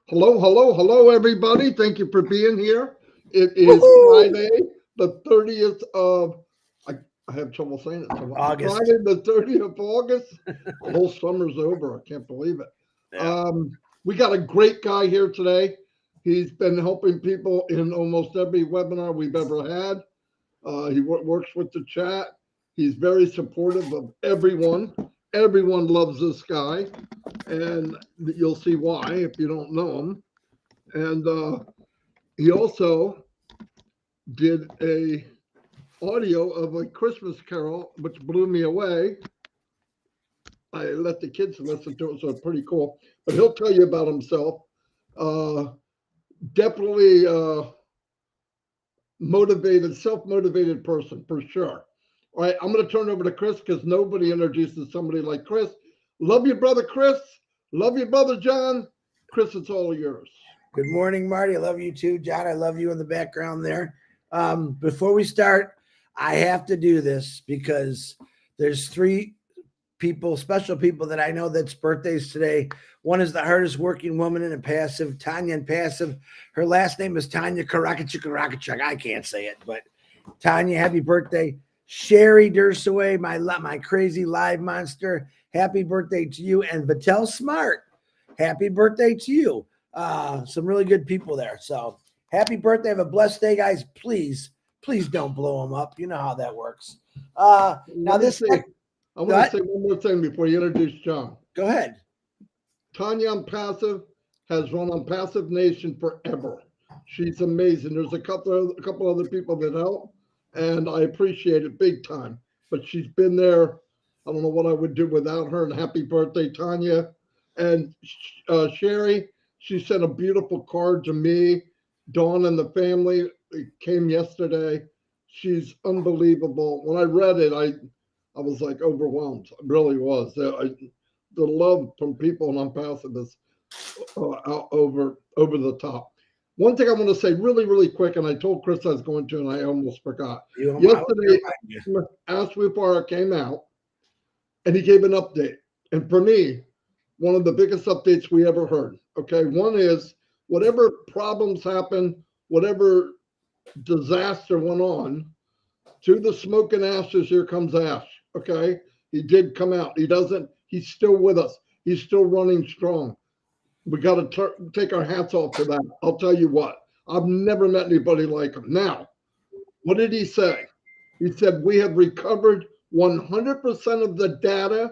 Hello, hello, hello, everybody. Thank you for being here. It is Woohoo! Friday, the 30th of, I, I have trouble saying it. So August. Friday, the 30th of August. The whole summer's over. I can't believe it. Yeah. We got a great guy here today. He's been helping people in almost every webinar we've ever had. He works with the chat. He's very supportive of everyone. Everyone loves this guy, and you'll see why if you don't know him. And he also did a audio of a Christmas carol, which blew me away. I let the kids listen to it, so it's pretty cool. But he'll tell you about himself. Uh, Definitely motivated, self-motivated person for sure. All right, I'm going to turn over to Chris because nobody introduces somebody like Chris. Love your brother, Chris. Love your brother, John. Chris, it's all yours. Good morning, Marty. I love you too. John, I love you in the background there. Before we start, I have to do this because there's three people, special people that I know that's birthdays today. One is the hardest working woman in Passive, Tanya in Passive. Her last name is Tanya Karakachuk. I can't say it, but Tanya, happy birthday. Sherry Dursaway, my crazy live monster, happy birthday to you. And Vittel Smart, happy birthday to you. Some really good people there. So happy birthday. Have a blessed day, guys. Please don't blow them up. You know how that works. Now Let me this say, next, I want to say one more thing before you introduce John. go ahead. Tanya on Passive has run on Passive Nation forever. She's amazing. There's a couple other people that help, and I appreciate it big time. But she's been there. I don't know what I would do without her. And happy birthday, Tanya. And Sherry, she sent a beautiful card to me. Dawn and the family, it came yesterday. She's unbelievable. When I read it, I was like overwhelmed. It really was. The love from people on Passive is out over the top. One thing I want to say really, really quick, and I told Chris I was going to, and I almost forgot. Yesterday, Ash Wupara came out, and he gave an update. And for me, one of the biggest updates we ever heard. Okay, one is whatever problems happen, whatever disaster went on, to the smoke and ashes, here comes Ash. Okay, he did come out. He doesn't. He's still with us. He's still running strong. We got to take our hats off to that. I'll tell you what. I've never met anybody like him. Now, what did he say? He said we have recovered 100% of the data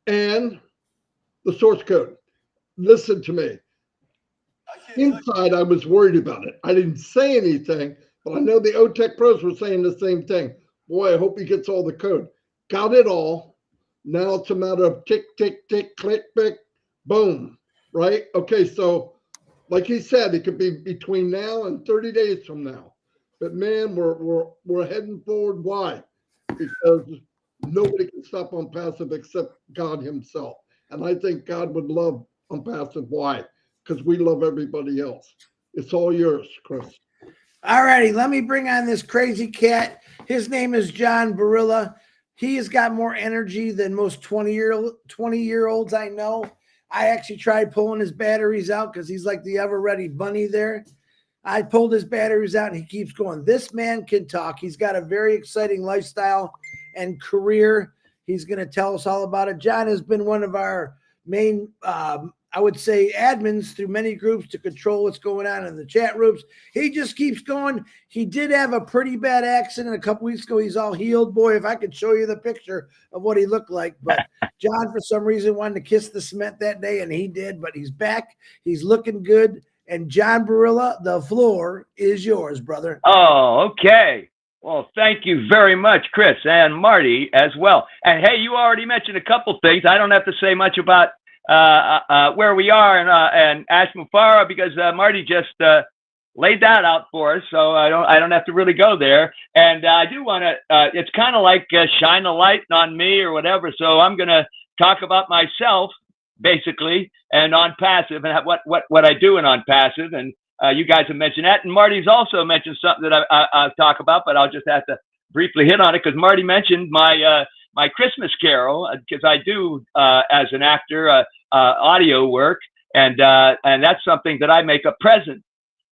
and the source code. Listen to me. Inside, I was worried about it. I didn't say anything, but I know the OTech pros were saying the same thing. Boy, I hope he gets all the code. Got it all. Now it's a matter of tick, tick, tick, click, click, boom. Right? Okay, so like he said, it could be between now and 30 days from now. But man, we're heading forward. Why? Because nobody can stop on Passive except God Himself. And I think God would love on Passive. Why? Because we love everybody else. It's all yours, Chris. All righty, let me bring on this crazy cat. His name is John Barilla. He has got more energy than most 20-year-olds I know. I actually tried pulling his batteries out because he's like the ever-ready bunny there. I pulled his batteries out and he keeps going. This man can talk. He's got a very exciting lifestyle and career. He's going to tell us all about it. John has been one of our main, I would say, admins through many groups to control what's going on in the chat rooms. He just keeps going. He did have a pretty bad accident a couple weeks ago. He's all healed. Boy, if I could show you the picture of what he looked like. But John, for some reason, wanted to kiss the cement that day, and he did. But he's back. He's looking good. And John Barilla, the floor is yours, brother. Oh, okay. Well, thank you very much, Chris, and Marty as well. And hey, you already mentioned a couple things. I don't have to say much about where we are and Ash Mufara because Marty just laid that out for us, so I don't have to really go there. And I do want to. It's kind of like shine a light on me or whatever. So I'm going to talk about myself basically and on Passive and what I do in on Passive. And you guys have mentioned that, and Marty's also mentioned something that I'll talk about, but I'll just have to briefly hit on it because Marty mentioned my Christmas carol because I do as an actor audio work, And that's something that I make a present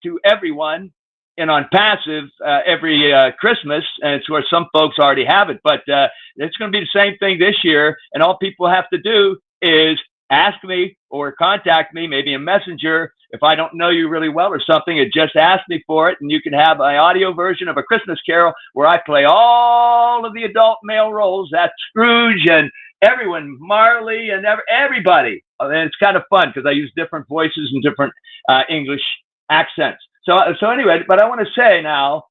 to everyone and on passive every Christmas, and it's where some folks already have it, but it's going to be the same thing this year. And all people have to do is ask me or contact me, maybe a messenger. If I don't know you really well or something, and just ask me for it, and you can have an audio version of A Christmas Carol where I play all of the adult male roles. That's Scrooge and everyone, Marley and everybody. And it's kind of fun because I use different voices and different English accents. So anyway, but I want to say now,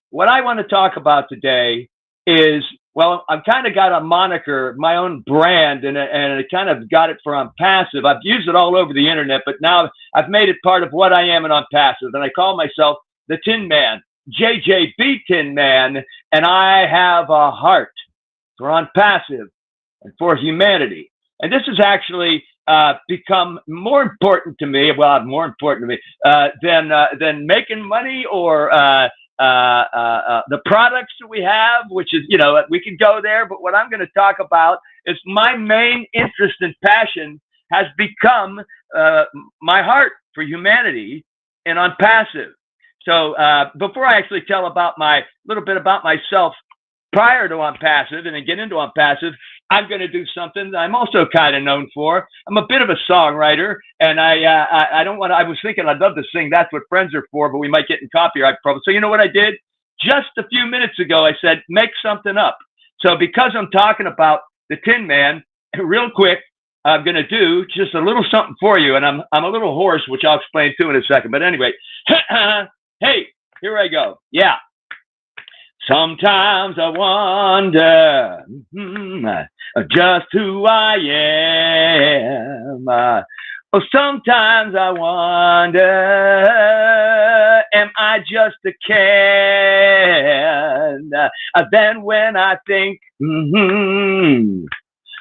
what I want to talk about today is, well, I've kind of got a moniker, my own brand, and I kind of got it for ONPASSIVE. I've used it all over the internet, but now I've made it part of what I am in ONPASSIVE, and I call myself the Tin Man, JJB Tin Man, and I have a heart for ONPASSIVE and for humanity. And this has actually become more important to me, more important to me than making money or the products that we have, which is, we can go there. But what I'm going to talk about is my main interest and passion has become my heart for humanity and ONPASSIVE. So before I actually tell about little bit about myself prior to ONPASSIVE and then get into ONPASSIVE, I'm going to do something that I'm also kind of known for. I'm a bit of a songwriter, and I don't want to. I was thinking I'd love to sing "That's What Friends Are For," but we might get in copyright problems. So you know what I did? Just a few minutes ago, I said, make something up. So because I'm talking about the Tin Man, real quick, I'm going to do just a little something for you, and I'm a little hoarse, which I'll explain too in a second. But anyway, hey, here I go. Yeah. Sometimes I wonder just who I am. Sometimes I wonder, am I just a can? Then when I think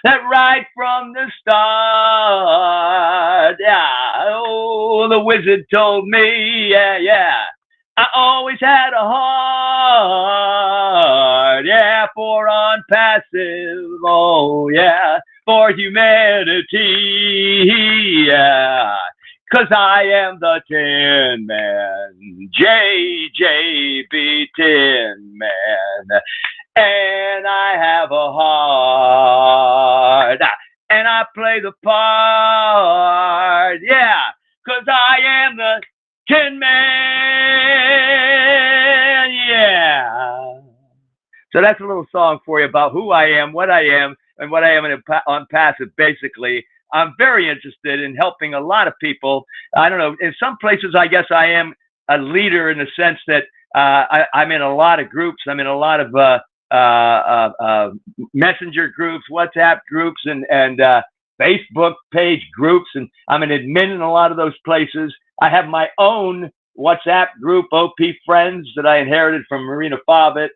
that right from the start, the wizard told me, yeah. I always had a heart, for ONPASSIVE, oh yeah, for humanity, yeah. 'Cause I am the Tin Man, JJB Tin Man, and I have a heart, and I play the part, 'cause I am the Tin Man, yeah. So that's a little song for you about who I am, what I am, and what I am in ONPASSIVE. Basically, I'm very interested in helping a lot of people. I don't know. In some places, I guess I am a leader in the sense that I'm in a lot of groups. I'm in a lot of messenger groups, WhatsApp groups, and Facebook page groups, and I'm an admin in a lot of those places. I have my own WhatsApp group, OP Friends, that I inherited from Marina Fobbit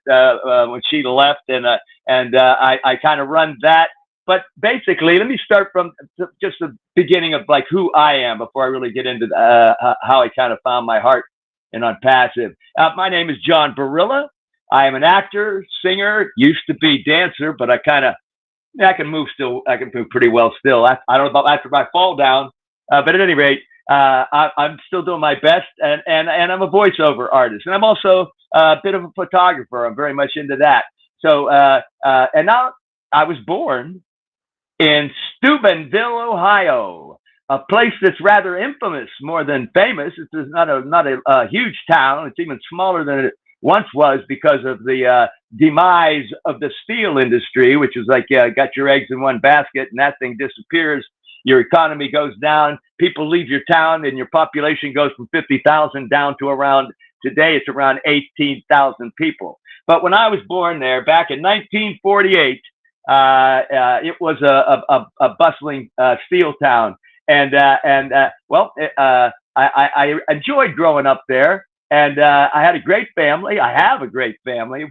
when she left, and I kind of run that. But basically, let me start from just the beginning of like who I am before I really get into how I kind of found my heart in ONPASSIVE. My name is John Barilla. I am an actor, singer, used to be dancer, but I can move still. I can move pretty well still. I don't know about after my fall down, but at any rate, I'm still doing my best, and I'm a voiceover artist, and I'm also a bit of a photographer. I'm very much into that. So, and now I was born in Steubenville, Ohio, a place that's rather infamous more than famous. It's not a huge town. It's even smaller than it once was because of the demise of the steel industry, which is like, got your eggs in one basket and that thing disappears. Your economy goes down. People leave your town and your population goes from 50,000 down to today it's around 18,000 people. But when I was born there back in 1948, it was a bustling steel town. And I enjoyed growing up there. And I had a great family. I have a great family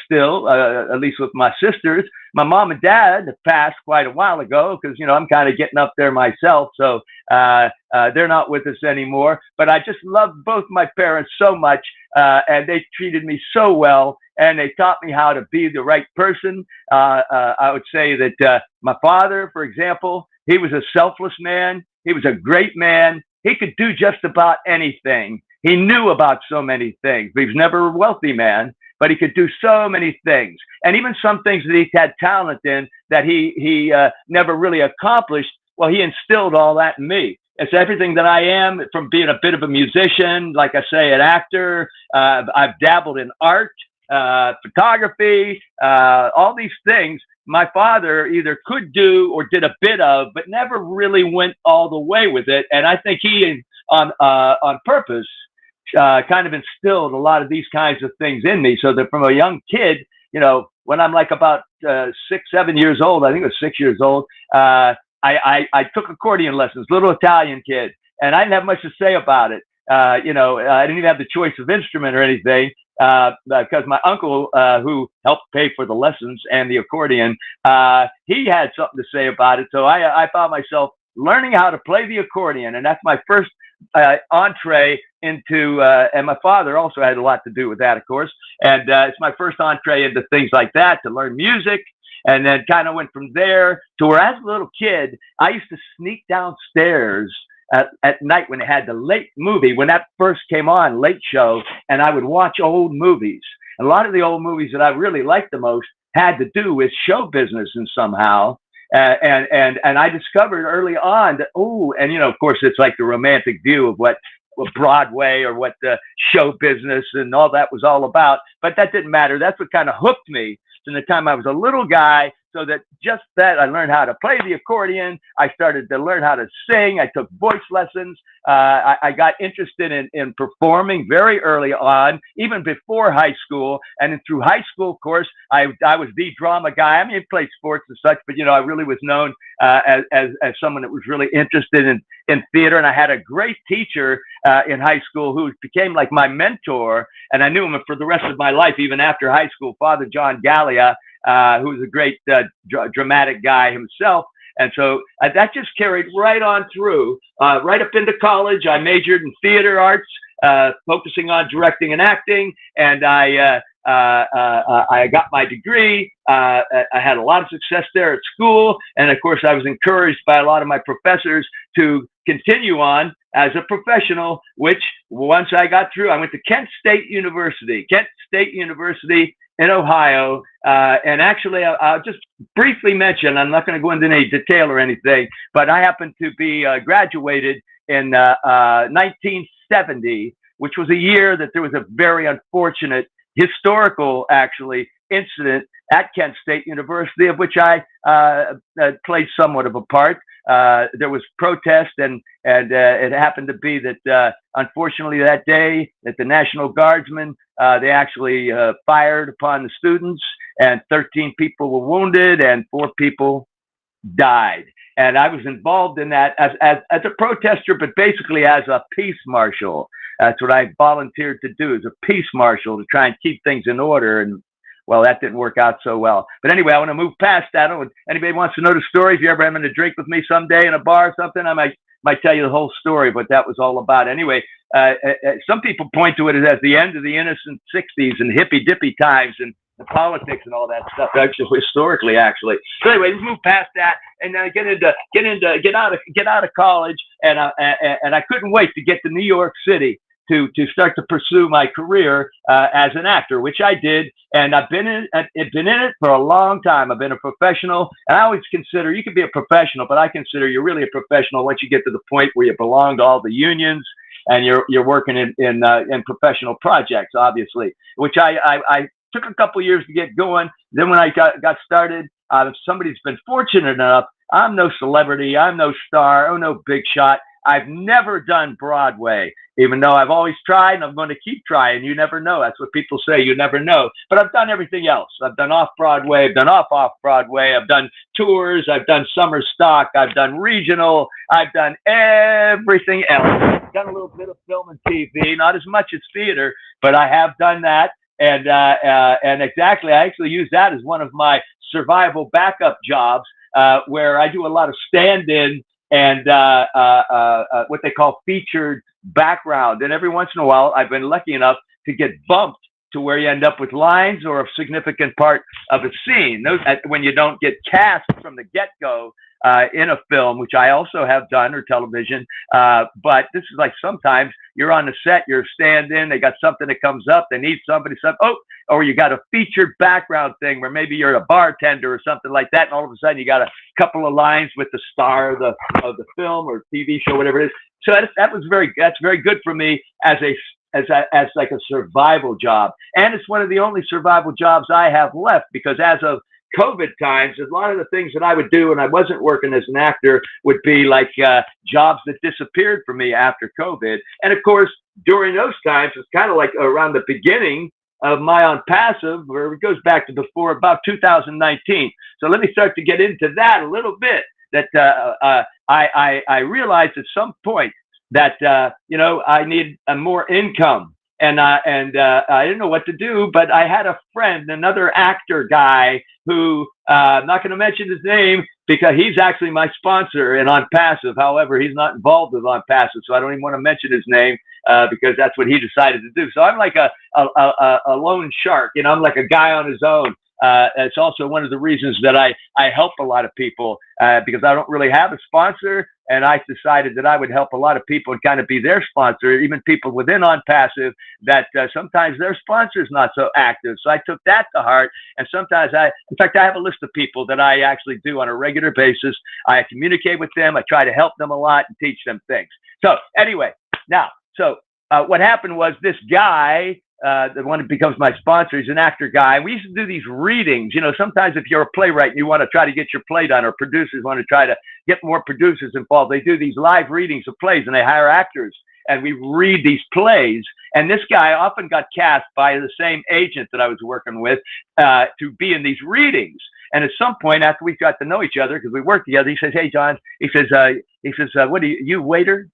still, at least with my sisters. My mom and dad passed quite a while ago because, I'm kind of getting up there myself. So they're not with us anymore. But I just loved both my parents so much, and they treated me so well. And they taught me how to be the right person. I would say that my father, for example, He was a selfless man. He was a great man. He could do just about anything. He knew about so many things. He was never a wealthy man, but he could do so many things. And even some things that he had talent in that he never really accomplished, well, he instilled all that in me. It's everything that I am, from being a bit of a musician, like I say, an actor. I've dabbled in art, photography, all these things. My father either could do or did a bit of, but never really went all the way with it. And I think he, on purpose, kind of instilled a lot of these kinds of things in me, so that from a young kid, you know, when I'm like about 6, 7 years old, I think it was 6 years old, I took accordion lessons, little Italian kid, and I didn't have much to say about it. You know, I didn't even have the choice of instrument or anything, because my uncle, who helped pay for the lessons and the accordion, he had something to say about it. So I found myself learning how to play the accordion, and that's my first entree into, and my father also had a lot to do with that, of course. And it's my first entree into things like that, to learn music. And then kind of went from there to where, as a little kid, I used to sneak downstairs at night when they had the late movie, when that first came on, Late Show, and I would watch old movies. And a lot of the old movies that I really liked the most had to do with show business and somehow. And I discovered early on that, and you know, of course, it's like the romantic view of what Broadway or what the show business and all that was all about. But that didn't matter. That's what kind of hooked me from the time I was a little guy. So that just that I learned how to play the accordion. I started to learn how to sing. I took voice lessons. I got interested in performing very early on, even before high school. And then through high school, of course, I was the drama guy. I mean, I played sports and such, but, you know, I really was known as someone that was really interested in theater. And I had a great teacher in high school who became like my mentor. And I knew him for the rest of my life, even after high school, Father John Gallia, who was a great dramatic guy himself. And so that just carried right on through, right up into college. I majored in theater arts, focusing on directing and acting. And I got my degree. I had a lot of success there at school. And of course, I was encouraged by a lot of my professors to continue on as a professional, which once I got through, I went to Kent State University in Ohio. And actually, I'll just briefly mention, I'm not going to go into any detail or anything, but I happened to be graduated in 1970, which was a year that there was a very unfortunate historical, actually, incident at Kent State University, of which I played somewhat of a part. There was protest, and it happened to be that, unfortunately, that day, that the National Guardsmen, they actually fired upon the students, and 13 people were wounded, and 4 people died. And I was involved in that as a protester, but basically as a peace marshal. That's what I volunteered to do, as a peace marshal, to try and keep things in order. And well, that didn't work out so well. But anyway, I want to move past that. Anybody wants to know the story, if you're ever having a drink with me someday in a bar or something, I might tell you the whole story, what that was all about. Anyway, some people point to it as the end of the innocent 60s and hippy-dippy times and the politics and all that stuff, actually, historically, actually. So anyway, let's move past that and then get out of college. And I couldn't wait to get to New York City to start to pursue my career as an actor, which I did. And I've been in it for a long time. I've been a professional, and I always consider, you can be a professional, but I consider you're really a professional once you get to the point where you belong to all the unions and you're working in professional projects, obviously, which I took a couple years to get going. Then when I got started, if somebody's been fortunate enough, I'm no celebrity, I'm no star, I'm no big shot. I've never done Broadway, even though I've always tried, and I'm going to keep trying. You never know. That's what people say. You never know. But I've done everything else. I've done off-Broadway. I've done off-Broadway. I've done tours. I've done summer stock. I've done regional. I've done everything else. I've done a little bit of film and TV, not as much as theater, but I have done that. And exactly, I actually use that as one of my survival backup jobs, where I do a lot of stand-in and what they call featured background. And every once in a while, I've been lucky enough to get bumped to where you end up with lines or a significant part of a scene. Those, when you don't get cast from the get-go in a film, which I also have done, or television. But this is like sometimes you're on the set, you're stand-in, they got something that comes up, they need somebody, or you got a featured background thing where maybe you're a bartender or something like that, and all of a sudden you got a couple of lines with the star of the film or TV show, whatever it is. So that's very good for me as like a survival job. And it's one of the only survival jobs I have left, because as of COVID times, a lot of the things that I would do when I wasn't working as an actor would be like jobs that disappeared for me after COVID. And of course, during those times, it's kind of like around the beginning of my ONPASSIVE, where it goes back to before about 2019. So let me start to get into that a little bit. That I realized at some point that I need more income, and I didn't know what to do. But I had a friend, another actor guy, who I'm not going to mention his name because he's actually my sponsor in ONPASSIVE. However, he's not involved with ONPASSIVE, so I don't even want to mention his name because that's what he decided to do. So I'm like a lone shark. I'm like a guy on his own. It's also one of the reasons that I help a lot of people because I don't really have a sponsor, and I decided that I would help a lot of people and kind of be their sponsor, even people within ONPASSIVE that sometimes their sponsor is not so active. So I took that to heart, and sometimes in fact, I have a list of people that I actually do on a regular basis. I communicate with them. I try to help them a lot and teach them things. So anyway, now, what happened was this guy, the one that becomes my sponsor, he's an actor guy. We used to do these readings. Sometimes if you're a playwright and you want to try to get your play done, or producers want to try to get more producers involved, they do these live readings of plays, and they hire actors, and we read these plays. And this guy often got cast by the same agent that I was working with to be in these readings. And at some point, after we got to know each other, because we worked together, he says, "Hey, John," he says, "What are you a waiter?"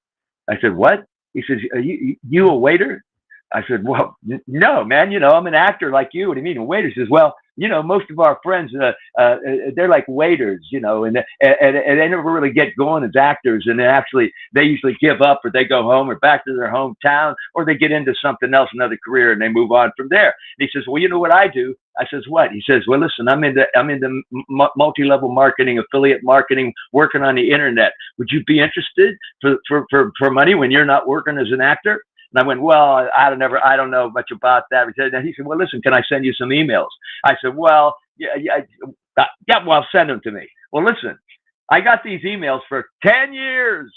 I said, "What?" He says, "Are you a waiter?" I said, "Well, no, man, I'm an actor like you. What do you mean a waiter?" He says, "Well, most of our friends, they're like waiters, and they never really get going as actors. And they usually give up, or they go home or back to their hometown, or they get into something else, another career, and they move on from there." And he says, "Well, you know what I do?" I says, "What?" He says, "Well, listen, I'm into multi-level marketing, affiliate marketing, working on the internet. Would you be interested for money when you're not working as an actor?" And I went, "Well, I don't know much about that." He said, "Well, listen, can I send you some emails?" I said, "Well, yeah, well, send them to me." Well, listen, I got these emails for 10 years,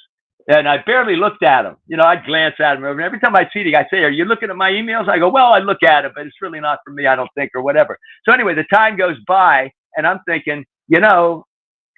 and I barely looked at them. I'd glance at them. Every time I see the guy, say, "Are you looking at my emails?" I go, "Well, I look at it, but it's really not for me, I don't think," or whatever. So anyway, the time goes by, and I'm thinking,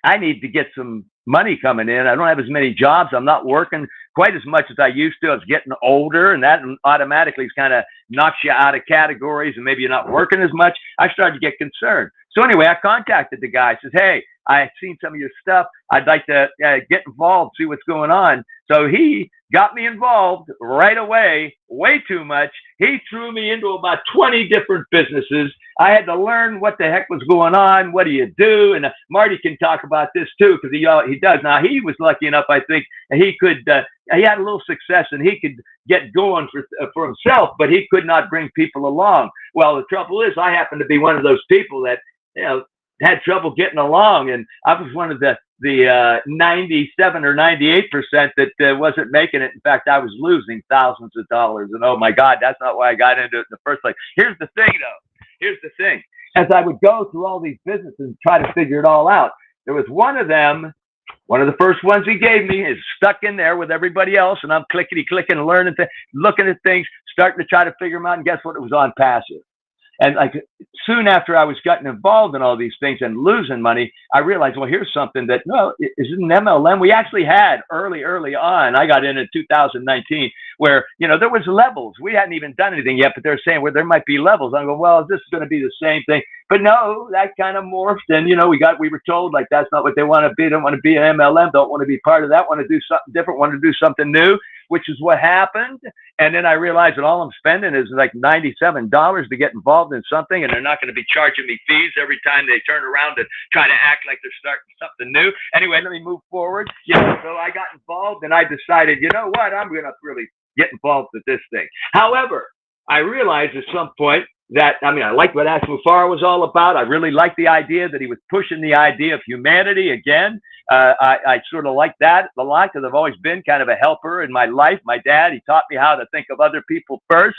I need to get some money coming in. I don't have as many jobs. I'm not working quite as much as I used to. I was getting older, and that automatically kind of knocks you out of categories, and maybe you're not working as much. I started to get concerned. So anyway, I contacted the guy. I says, "Hey, I've seen some of your stuff. I'd like to get involved, see what's going on." So he got me involved right away, way too much. He threw me into about 20 different businesses. I had to learn what the heck was going on. What do you do? And Marty can talk about this too, because he does. Now, he was lucky enough, I think, he could, he had a little success, and he could get going for himself, but he could not bring people along. Well, the trouble is, I happen to be one of those people that, had trouble getting along, and I was one of the 97 or 98% that wasn't making it. In fact, I was losing thousands of dollars, and oh my God, that's not why I got into it in the first place. Here's the thing, though. Here's the thing. As I would go through all these businesses and try to figure it all out, there was one of them, one of the first ones he gave me, is stuck in there with everybody else, and I'm clickety-clicking and learning, looking at things, starting to try to figure them out, and guess what? It was ONPASSIVE. And like soon after I was getting involved in all these things and losing money, I realized, well, here's something that, is an MLM. We actually had early on. I got in 2019 where, there was levels. We hadn't even done anything yet, but they're saying, well, there might be levels. I go, well, this is going to be the same thing. But no, that kind of morphed. And, we were told like, that's not what they want to be. They don't want to be an MLM. Don't want to be part of that. Want to do something different. Want to do something new, which is what happened. And then I realized that all I'm spending is like $97 to get involved in something, and they're not going to be charging me fees every time they turn around and try to act like they're starting something new. Anyway, let me move forward. So I got involved, and I decided, you know what, I'm going to really get involved with this thing. However, I realized at some point that, I mean, I liked what Ash Mufareh was all about. I really liked the idea that he was pushing the idea of humanity again. I sort of like that a lot because I've always been kind of a helper in my life. My dad, he taught me how to think of other people first.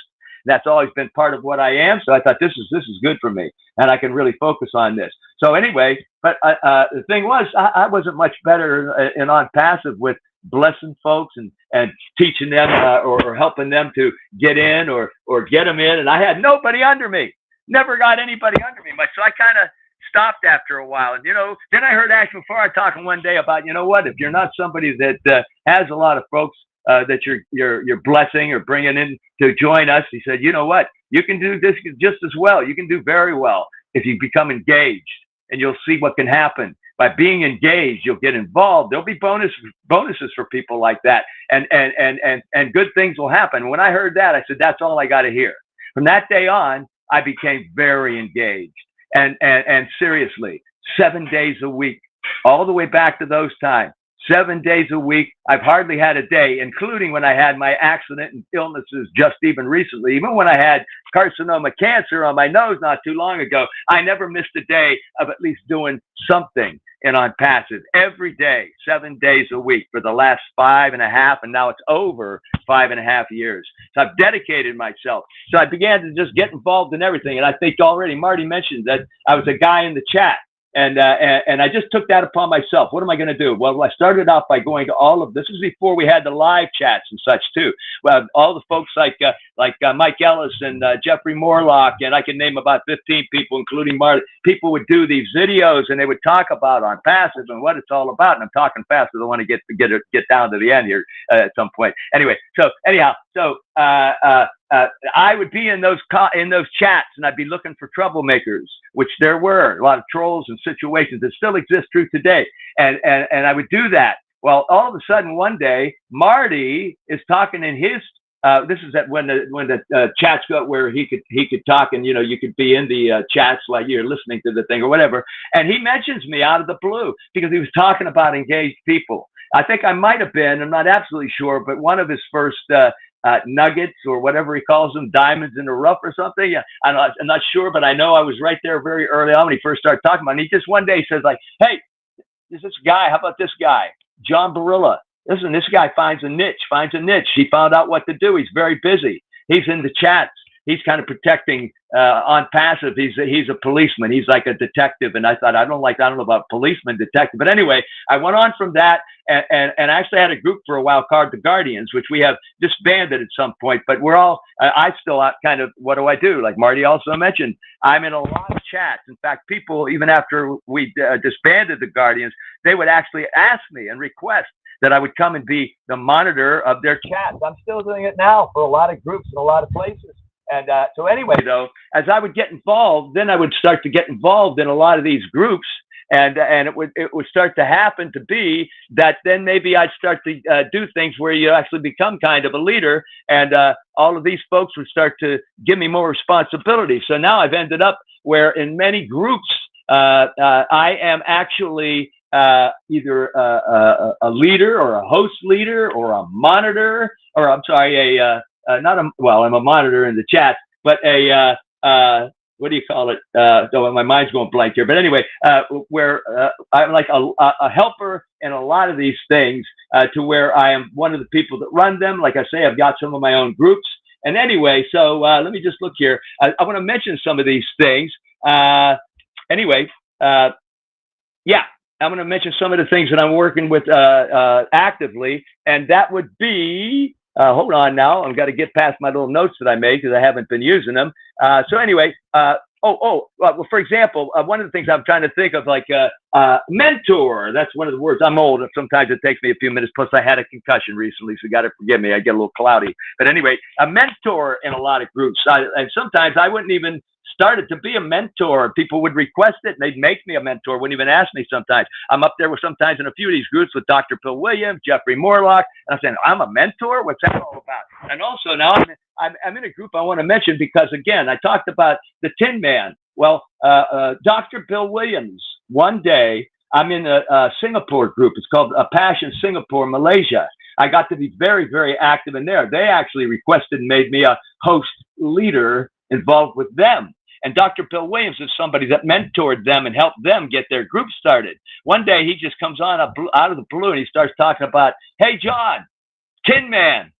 That's always been part of what I am. So I thought this is good for me, and I can really focus on this. So anyway, but the thing was, I wasn't much better in ONPASSIVE with blessing folks and teaching them or helping them to get in or get them in. And I had nobody under me, never got anybody under me much. So I kind of stopped after a while. And, then I heard Ash Mufareh talking one day about, what, if you're not somebody that has a lot of folks that you're blessing or bringing in to join us, he said, you know what, you can do this just as well. You can do very well if you become engaged, and you'll see what can happen. By being engaged, you'll get involved. There'll be bonuses for people like that, and good things will happen. When I heard that, I said, that's all I got to hear. From that day on, I became very engaged, and seriously, 7 days a week, all the way back to those times. 7 days a week. I've hardly had a day, including when I had my accident and illnesses just even recently. Even when I had carcinoma cancer on my nose not too long ago, I never missed a day of at least doing something in ONPASSIVE every day, 7 days a week for the last 5.5, and now it's over 5.5 years. So I've dedicated myself. So I began to just get involved in everything. And I think already Marty mentioned that I was a guy in the chat. And I just took that upon myself. What am I going to do? Well, I started out by going to all of this. This was before we had the live chats and such too. Well, all the folks like Mike Ellis and Jeffrey Morlock, and I can name about 15 people, including Marty. People would do these videos, and they would talk about ONPASSIVE and what it's all about. And I'm talking fast because I want to get down to the end here at some point. Anyway, so anyhow, I would be in those chats, and I'd be looking for troublemakers, which there were a lot of trolls and situations that still exist true today. And I would do that. Well, all of a sudden one day, Marty is talking in his. This is when the chats got where he could talk, and you could be in the chats like you're listening to the thing or whatever. And he mentions me out of the blue because he was talking about engaged people. I think I might have been, I'm not absolutely sure, but one of his first nuggets or whatever he calls them, diamonds in the rough or something. Yeah, I'm not sure, but I know I was right there very early on when he first started talking about it. And he just one day says like, hey, there's this guy. How about this guy, John Barilla? Listen, this guy finds a niche. He found out what to do. He's very busy. He's in the chats. He's kind of protecting ONPASSIVE. He's a policeman. He's like a detective. And I thought, I don't know about policeman, detective. But anyway, I went on from that and actually had a group for a while called the Guardians, which we have disbanded at some point. But we're all, I still kind of, what do I do? Like Marty also mentioned, I'm in a lot of chats. In fact, people, even after we disbanded the Guardians, they would actually ask me and request that I would come and be the monitor of their chats. I'm still doing it now for a lot of groups in a lot of places. And so anyway, though, as I would get involved, then I would start to get involved in a lot of these groups. And it would start to happen to be that then maybe I'd start to do things where you actually become kind of a leader. And all of these folks would start to give me more responsibility. So now I've ended up where in many groups, I am actually either a leader or a host leader or a monitor, or I'm sorry, I'm a monitor in the chat, but what do you call it? So my mind's going blank here. But anyway, where I'm like a helper in a lot of these things to where I am one of the people that run them. Like I say, I've got some of my own groups. And anyway, so let me just look here. I want to mention some of these things. Anyway, yeah. I'm going to mention some of the things that I'm working with actively, and that would be, hold on now, I've got to get past my little notes that I made because I haven't been using them. So anyway, well, for example, one of the things I'm trying to think of, like mentor, that's one of the words. I'm old, and sometimes it takes me a few minutes, plus I had a concussion recently, so you got to forgive me, I get a little cloudy. But anyway, a mentor in a lot of groups, and sometimes I wouldn't even started to be a mentor. People would request it, and they'd make me a mentor, wouldn't even ask me sometimes. I'm up there with sometimes in a few of these groups with Dr. Bill Williams, Jeffrey Morlock, and I'm saying, I'm a mentor? What's that all about? And also now I'm in a group I want to mention because, again, I talked about the Tin Man. Well, Dr. Bill Williams, one day, I'm in a Singapore group. It's called Passion Singapore, Malaysia. I got to be very, very active in there. They actually requested and made me a host leader involved with them. And Dr. Bill Williams is somebody that mentored them and helped them get their group started. One day he just comes on out of the blue and he starts talking about, hey, John, Tin Man.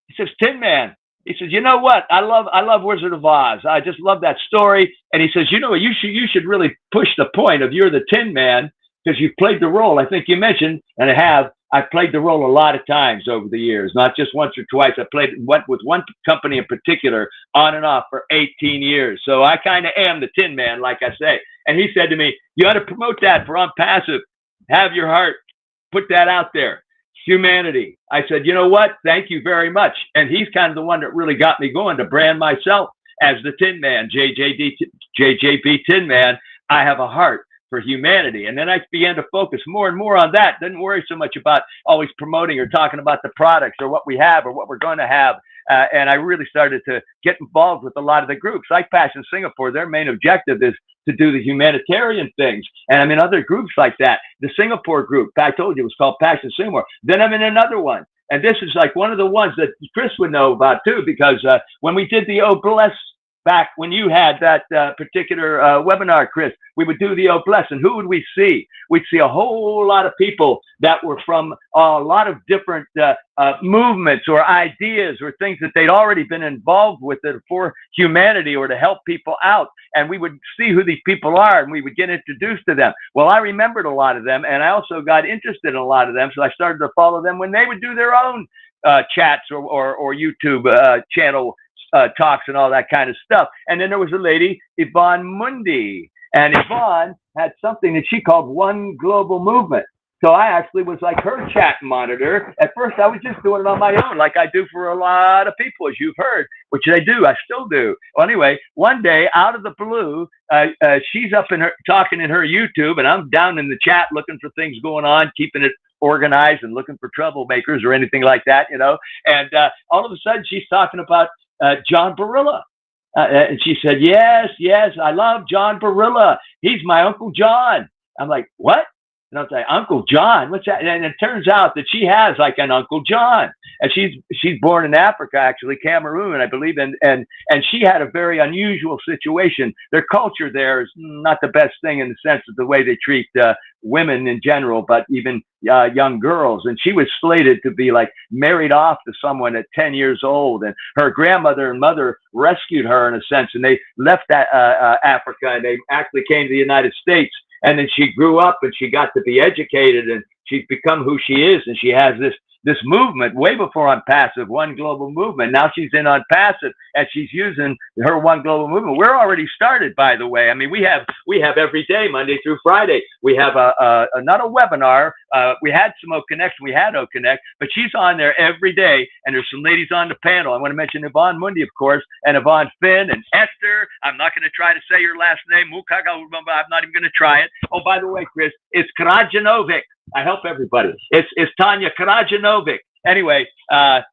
He says, Tin Man. He says, you know what? I love Wizard of Oz. I just love that story. And he says, you know what? You should really push the point of you're the Tin Man because you've played the role. I think you mentioned, and I've played the role a lot of times over the years, not just once or twice. I played with one company in particular on and off for 18 years. So I kind of am the Tin Man, like I say. And he said to me, you ought to promote that for ONPASSIVE. Have your heart. Put that out there. Humanity. I said, you know what? Thank you very much. And he's kind of the one that really got me going to brand myself as the Tin Man, JJB Tin Man. I have a heart for humanity. And then I began to focus more and more on that. Didn't worry so much about always promoting or talking about the products or what we have or what we're going to have. And I really started to get involved with a lot of the groups. Like Passion Singapore, their main objective is to do the humanitarian things. And I'm in other groups like that. The Singapore group, I told you, it was called Passion Singapore. Then I'm in another one. And this is like one of the ones that Chris would know about too, because when we did the Oh Bless back when you had that particular webinar, Chris, we would do the Oh Bless, and who would we see? We'd see a whole lot of people that were from a lot of different movements or ideas or things that they'd already been involved with it for humanity or to help people out. And we would see who these people are and we would get introduced to them. Well, I remembered a lot of them and I also got interested in a lot of them. So I started to follow them when they would do their own chats or YouTube channel talks and all that kind of stuff. And then there was a lady, Yvonne Mundi, and Yvonne had something that she called One Global Movement. So I actually was like her chat monitor. At first, I was just doing it on my own, like I do for a lot of people, as you've heard, which I do. I still do. Well, anyway, one day, out of the blue, she's up in her talking in her YouTube, and I'm down in the chat looking for things going on, keeping it organized and looking for troublemakers or anything like that, you know. And all of a sudden, she's talking about John Barilla. And she said, yes, I love John Barilla. He's my Uncle John. I'm like, what? And I was like, Uncle John, what's that? And it turns out that she has like an Uncle John. And she's born in Africa, actually, Cameroon, I believe. And she had a very unusual situation. Their culture there is not the best thing in the sense of the way they treat women in general, but even young girls. And she was slated to be like married off to someone at 10 years old. And her grandmother and mother rescued her in a sense. And they left that Africa and they actually came to the United States. And then she grew up and she got to be educated and she's become who she is. And she has this movement way before ONPASSIVE, One Global Movement. Now she's in ONPASSIVE and she's using her One Global Movement. We're already started, by the way. I mean, we have every day, Monday through Friday. We have not a webinar. We had some O-Connect. We had O-Connect, but she's on there every day. And there's some ladies on the panel. I want to mention Yvonne Mundi, of course, and Yvonne Finn and Esther. I'm not going to try to say your last name. I'm not even going to try it. Oh, by the way, Chris, it's Krajanovic. I help everybody. It's Tanya Krajanovic. Anyway, I'm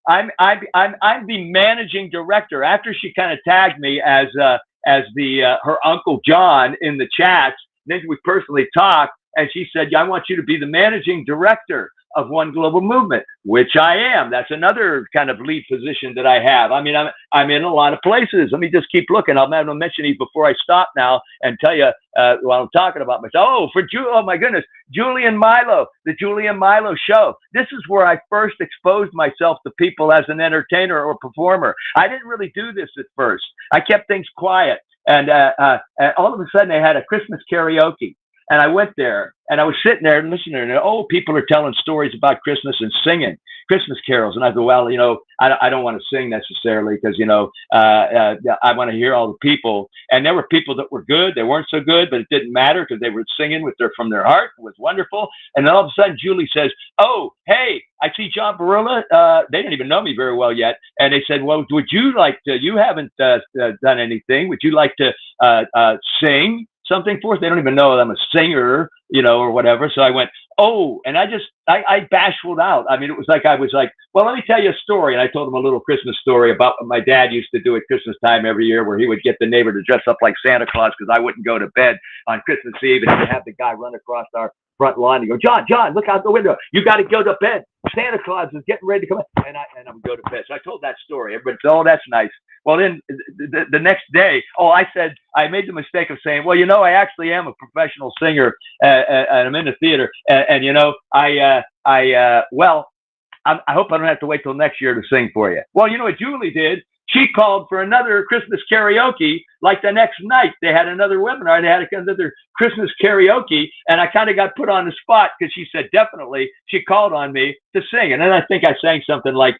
the managing director. After she kind of tagged me as her Uncle John in the chats, then we personally talked, and she said, I want you to be the managing director of One Global Movement, which I am. That's another kind of lead position that I have. I mean, I'm in a lot of places. Let me just keep looking. I'm going to mention these before I stop now and tell you while I'm talking about myself. Oh my goodness, Julian Milo, the Julian Milo Show. This is where I first exposed myself to people as an entertainer or performer. I didn't really do this at first. I kept things quiet. And all of a sudden they had a Christmas karaoke. And I went there and I was sitting there and listening and people are telling stories about Christmas and singing Christmas carols. And I go, well, you know, I don't want to sing necessarily because, you know, I want to hear all the people. And there were people that were good. They weren't so good, but it didn't matter because they were singing from their heart. It was wonderful. And then all of a sudden Julie says, oh, hey, I see John Barilla. They didn't even know me very well yet. And they said, well, would you like to, you haven't done anything. Would you like to sing something for us? They don't even know I'm a singer, you know, or whatever. So I went, oh, and I bashfuled out. I mean, it was like, I was like, well, let me tell you a story. And I told them a little Christmas story about what my dad used to do at Christmas time every year, where he would get the neighbor to dress up like Santa Claus because I wouldn't go to bed on Christmas Eve. And he'd have the guy run across our front lawn and go, John, look out the window. You got to go to bed. Santa Claus is getting ready to come in. And I would go to bed. So I told that story. Everybody said, oh, that's nice. Well, then the next day, I said, I made the mistake of saying, well, I actually am a professional singer, and I'm in the theater, and well, I hope I don't have to wait till next year to sing for you. Well, you know what Julie did? She called for another Christmas karaoke. Like the next night, they had another webinar. They had another Christmas karaoke, and I kind of got put on the spot because she said definitely. She called on me to sing, and then I think I sang something like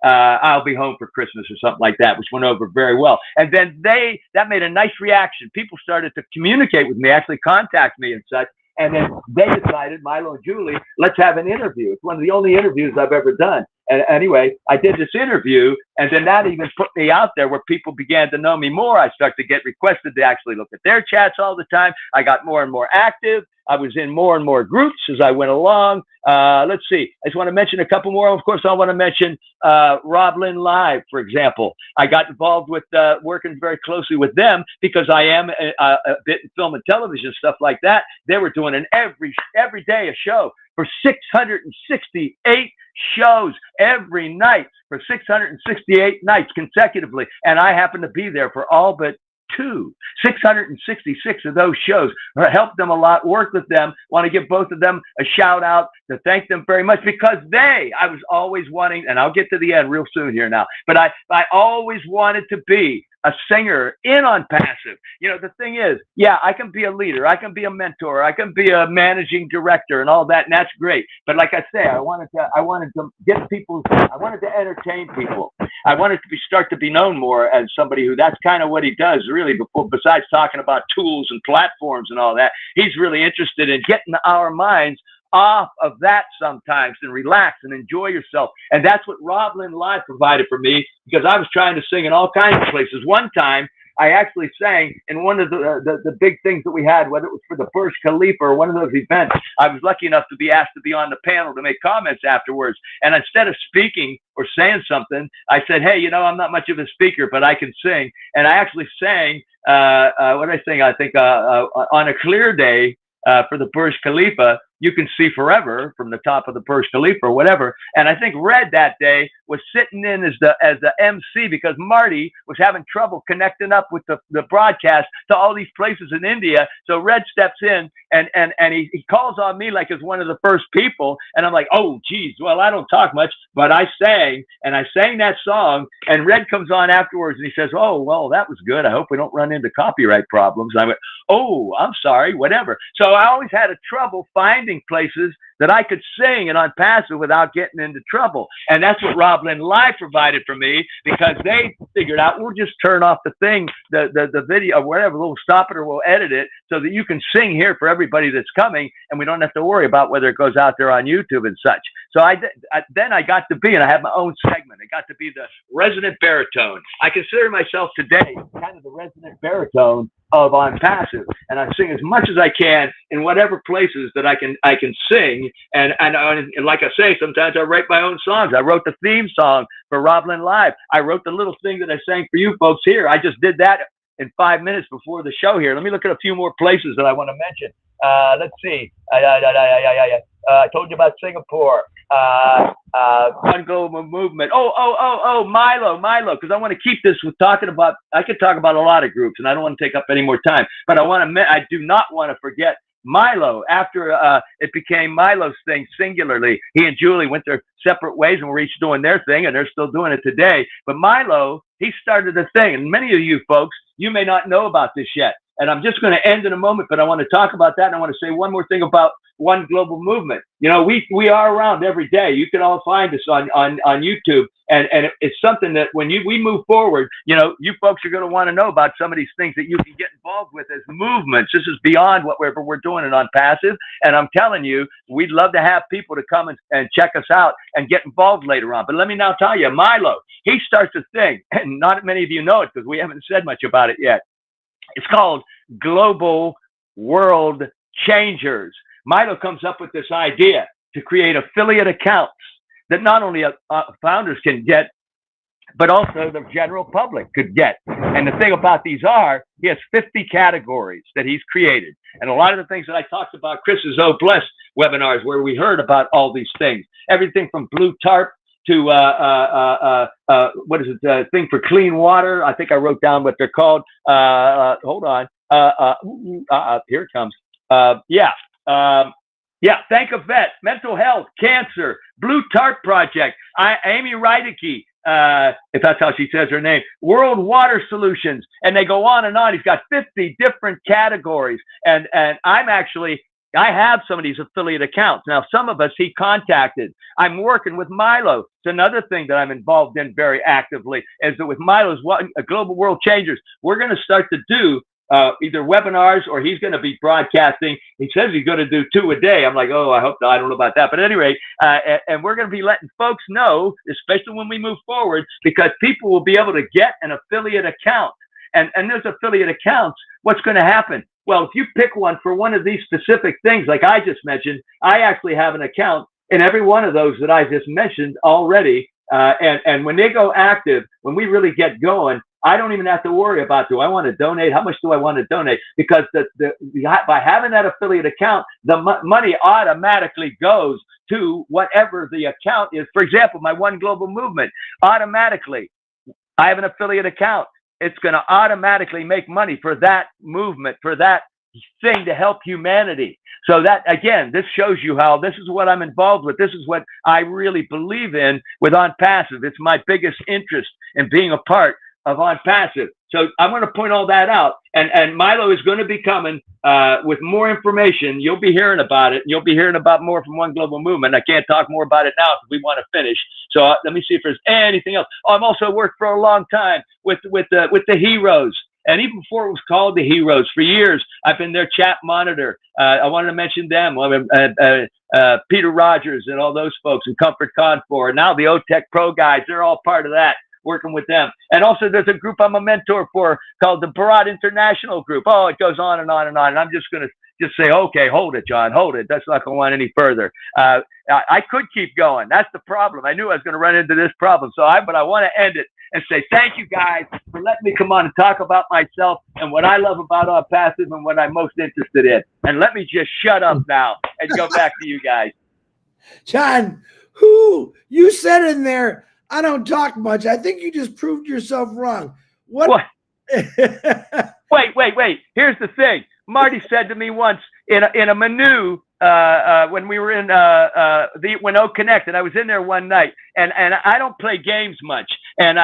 "I'll Be Home for Christmas" or something like that, which went over very well. And then that made a nice reaction. People started to communicate with me, actually contact me and such. And then they decided, Milo and Julie, let's have an interview. It's one of the only interviews I've ever done. And anyway, I did this interview, and then that even put me out there where people began to know me more. I started to get requested to actually look at their chats all the time. I got more and more active. I was in more and more groups as I went along. Let's see. I just want to mention a couple more. Of course, I want to mention Roblin Live, for example. I got involved with working very closely with them because I am a bit in film and television, stuff like that. They were doing every day a show for 668 shows every night for 668 nights consecutively. And I happened to be there for all but 666 of those shows. Helped them a lot, worked with them. Want to give both of them a shout out to thank them very much because I was always wanting, and I'll get to the end real soon here now, but I always wanted to be a singer in ONPASSIVE. The thing is, I can be a leader, I can be a mentor, I can be a managing director and all that, and that's great. But like I say, I wanted to get people, I wanted to entertain people. I wanted to start to be known more as somebody who that's kind of what he does really besides talking about tools and platforms and all that. He's really interested in getting our minds off of that sometimes and relax and enjoy yourself. And that's what Roblin Live provided for me because I was trying to sing in all kinds of places. One time, I actually sang in one of the big things that we had, whether it was for the Burj Khalifa or one of those events. I was lucky enough to be asked to be on the panel to make comments afterwards. And instead of speaking or saying something, I said, hey, I'm not much of a speaker, but I can sing. And I actually sang, what did I sing? I think on a clear day for the Burj Khalifa, you can see forever from the top of the Burj Khalifa or whatever. And I think Red that day was sitting in as the MC because Marty was having trouble connecting up with the broadcast to all these places in India. So Red steps in and he calls on me like as one of the first people. And I'm like, oh, geez, well, I don't talk much, but I sang that song. And Red comes on afterwards and he says, oh, well, that was good. I hope we don't run into copyright problems. And I went, oh, I'm sorry, whatever. So I always had a trouble finding places that I could sing and ONPASSIVE without getting into trouble. And that's what Roblin Live provided for me because they figured out we'll just turn off the thing, the video or whatever, we'll stop it or we'll edit it so that you can sing here for everybody that's coming and we don't have to worry about whether it goes out there on YouTube and such. So then I got to be, and I had my own segment. I got to be the resident baritone. I consider myself today kind of the resident baritone of ONPASSIVE, and I sing as much as I can in whatever places that I can sing. And like I say, sometimes I write my own songs. I wrote the theme song for Roblin Live. I wrote the little thing that I sang for you folks here. I just did that in 5 minutes before the show here. Let me look at a few more places that I want to mention. Let's see. I told you about Singapore. One Global Movement. Milo, because I want to keep this with talking about, I could talk about a lot of groups and I don't want to take up any more time, but I do not want to forget Milo. After it became Milo's thing singularly, he and Julie went their separate ways and were each doing their thing, and they're still doing it today. But Milo, he started a thing, and many of you folks, you may not know about this yet. And I'm just going to end in a moment, but I want to talk about that. And I want to say one more thing about One Global Movement. We are around every day. You can all find us on YouTube. And it's something that when we move forward, you folks are going to want to know about some of these things that you can get involved with as movements. This is beyond whatever we're doing it ONPASSIVE. And I'm telling you, we'd love to have people to come and check us out and get involved later on. But let me now tell you, Milo, he starts a thing, and not many of you know it because we haven't said much about it yet. It's called Global World Changers. Milo comes up with this idea to create affiliate accounts that not only founders can get, but also the general public could get. And the thing about these he has 50 categories that he's created. And a lot of the things that I talked about, Chris's Oh Bless webinars, where we heard about all these things, everything from blue tarp what is it? Thing for clean water. I think I wrote down what they're called. Hold on. Here it comes. Thank a Vet, mental health, cancer, Blue Tarp Project, Amy Reideke, if that's how she says her name, World Water Solutions, and they go on and on. He's got 50 different categories, and I have some of these affiliate accounts. Now, some of us he contacted. I'm working with Milo. It's another thing that I'm involved in very actively, is that with Milo's Global World Changers, we're going to start to do either webinars, or he's going to be broadcasting. He says he's going to do 2 a day. I'm like, oh, I hope not. I don't know about that. But at any rate, and we're going to be letting folks know, especially when we move forward, because people will be able to get an affiliate account. And those affiliate accounts, what's going to happen? Well, if you pick one for one of these specific things, like I just mentioned, I actually have an account in every one of those that I just mentioned already. And when they go active, when we really get going, I don't even have to worry about, do I want to donate? How much do I want to donate? Because by having that affiliate account, the money automatically goes to whatever the account is. For example, my One Global Movement, automatically, I have an affiliate account. It's going to automatically make money for that movement, for that thing to help humanity. So that, again, this shows you how this is what I'm involved with. This is what I really believe in with ONPASSIVE. It's my biggest interest in being a part of ONPASSIVE. So I'm going to point all that out. And Milo is going to be coming with more information. You'll be hearing about it. You'll be hearing about more from One Global Movement. I can't talk more about it now because we want to finish. So let me see if there's anything else. Oh, I've also worked for a long time with the Heroes. And even before it was called the Heroes, for years, I've been their chat monitor. I wanted to mention them, Peter Rogers and all those folks, and Comfort Confor, and now the OTech Pro guys, they're all part of that, working with them. And also there's a group I'm a mentor for called the Barat International Group. Oh, it goes on and on and on. And I'm just going to just say, okay, hold it, John, hold it. That's not going on any further. I could keep going. That's the problem. I knew I was going to run into this problem. But I want to end it and say thank you guys for letting me come on and talk about myself and what I love about ONPASSIVE and what I'm most interested in. And let me just shut up now and go back to you guys. John, who you said in there, I don't talk much. I think you just proved yourself wrong. What? Wait. Here's the thing. Marty said to me once in a menu when we were in when Oak Connect, and I was in there one night, and I don't play games much, and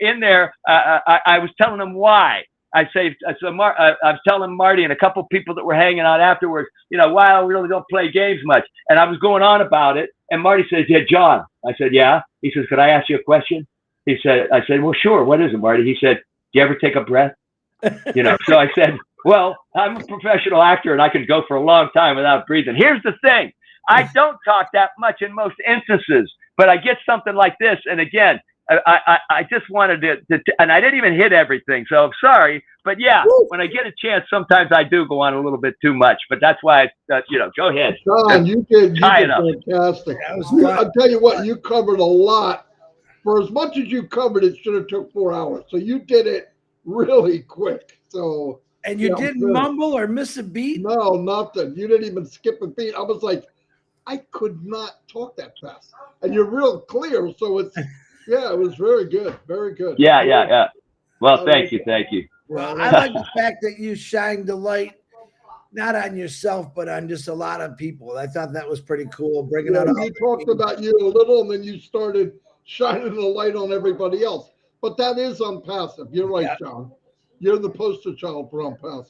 in there I was telling him why. I was telling Marty and a couple people that were hanging out afterwards, why I really don't play games much, and I was going on about it, and Marty says, yeah, John. I said, yeah. He says, could I ask you a question? I said, well, sure. What is it, Marty? He said, do you ever take a breath? So I said, well, I'm a professional actor and I can go for a long time without breathing. Here's the thing. I don't talk that much in most instances, but I get something like this. And again, I just wanted to, and I didn't even hit everything. So I'm sorry, but yeah, when I get a chance, sometimes I do go on a little bit too much, but that's why, go ahead. John, you did fantastic. I'll tell you what, you covered a lot. For as much as you covered, it should have took 4 hours. So you did it really quick. So. And you didn't mumble or miss a beat? No, nothing. You didn't even skip a beat. I was like, I could not talk that fast. And you're real clear. So it was very good. Very good. Yeah. Well, thank you. Well, I like the fact that you shined the light, not on yourself, but on just a lot of people. I thought that was pretty cool. Bringing out. You talked about you a little, and then you started shining the light on everybody else. But that is ONPASSIVE. You're right, John. You're the poster child for ONPASSIVE.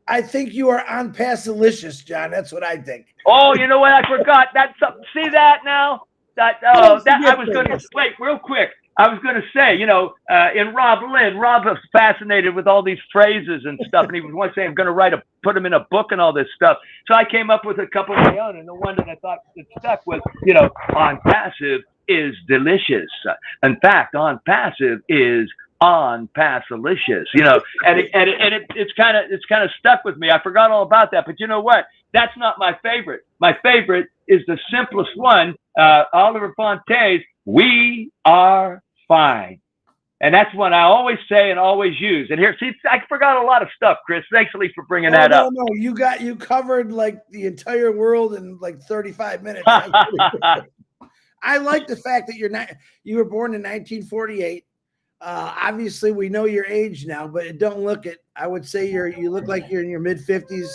I think you are ONPASSIVE-licious, John. That's what I think. Oh, you know what? I forgot. That's see that now? I was going to wait real quick. I was going to say, in Rob was fascinated with all these phrases and stuff, and he was once saying, I'm going to put them in a book and all this stuff. So I came up with a couple of my own, and the one that I thought that stuck was, ONPASSIVE is delicious. In fact, ONPASSIVE is ONPASSIVE-licious, and it's kind of stuck with me. I forgot all about that, but you know what? That's not my favorite. My favorite is the simplest one, Oliver Fonte's, "We are fine," and that's one I always say and always use. And here, see, I forgot a lot of stuff, Chris. Thanks for bringing that up. No, you covered like the entire world in like 35 minutes. I like the fact that you were born in 1948. Obviously, we know your age now, but it don't look it. I would say you look like you're in your mid 50s.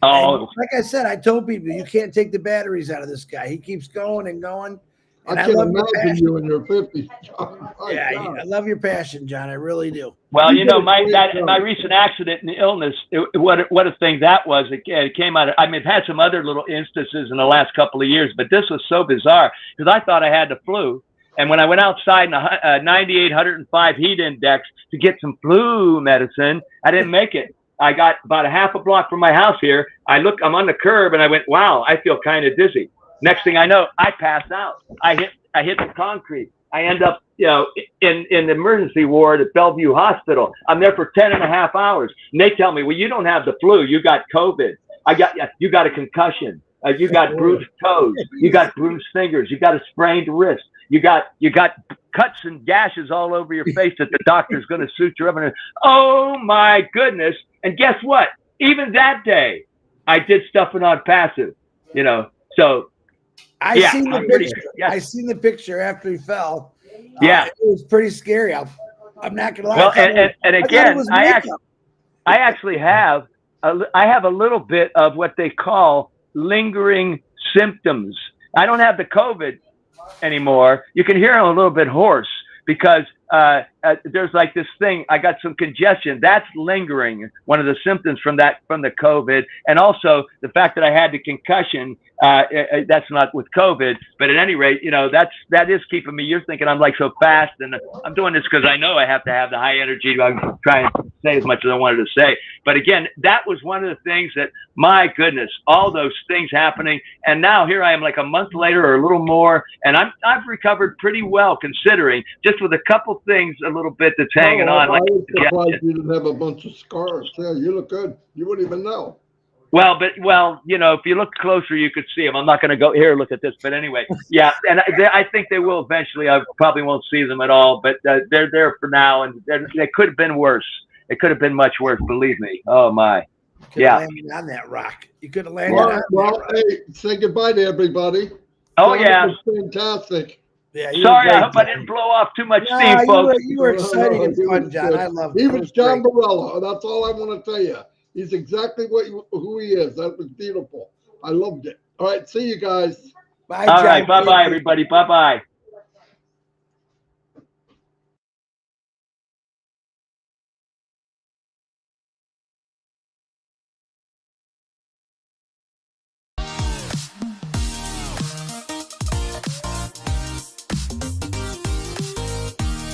And Oh, like I said, I told people you can't take the batteries out of this guy. He keeps going and going. And I can love your imagine passion. you in your 50s, John. My Yeah, God. I love your passion, John. I really do. well, You you know, did a great job. my recent accident and illness, what a thing that was. It came out of, I mean, I've had some other little instances in the last couple of years, but this was so bizarre because I thought I had the flu. And when I went outside in a 98, 105 heat index to get some flu medicine, I didn't make it. I got about a half a block from my house here. I'm on the curb and I went, wow, I feel kind of dizzy. Next thing I know, I pass out. I hit the concrete. I end up, you know, in the emergency ward at Bellevue Hospital. I'm there for 10.5 hours. And they tell me, well, you don't have the flu. You got COVID. You got a concussion. You got bruised toes. You got bruised fingers. You got a sprained wrist. You got cuts and gashes all over your face that the doctor's going to suture up. And oh my goodness! And guess what? Even that day, I did stuff on ONPASSIVE. You know, so I yeah, seen the picture. I seen the picture after he fell. Yeah, it was pretty scary. I'm not gonna lie. Well, and again, I actually have a little bit of what they call lingering symptoms. I don't have the COVID anymore. You can hear I'm a little bit hoarse because there's like this thing. I got some congestion. That's lingering. One of the symptoms from the COVID, and also the fact that I had the concussion. That's not with COVID, but at any rate, you know, that is keeping me. You're thinking I'm like so fast, and I'm doing this because I know I have to have the high energy. I'm trying to say as much as I wanted to say, but again, that was one of the things that, my goodness, all those things happening, and now here I am, like a month later or a little more, and I've recovered pretty well considering, just with a couple things, a little bit that's hanging on. I was surprised you didn't have a bunch of scars. Yeah, you look good. You wouldn't even know. Well, you know, if you look closer, you could see them. I'm not going to go here, look at this, but anyway, yeah. And I think they will eventually. I probably won't see them at all, but they're there for now, and they could have been worse. It could have been much worse, believe me. Oh my, yeah. Landed on that rock. You could have landed. Well, hey, say goodbye to everybody. Oh yeah, fantastic. Yeah. Sorry, I hope I didn't blow off too much steam, folks. You were exciting and fun, John. I love it. He was John Barilla. That's all I want to tell you. He's exactly who he is. That was beautiful. I loved it. All right, see you guys. Bye, All John. right, bye-bye, everybody. Bye-bye.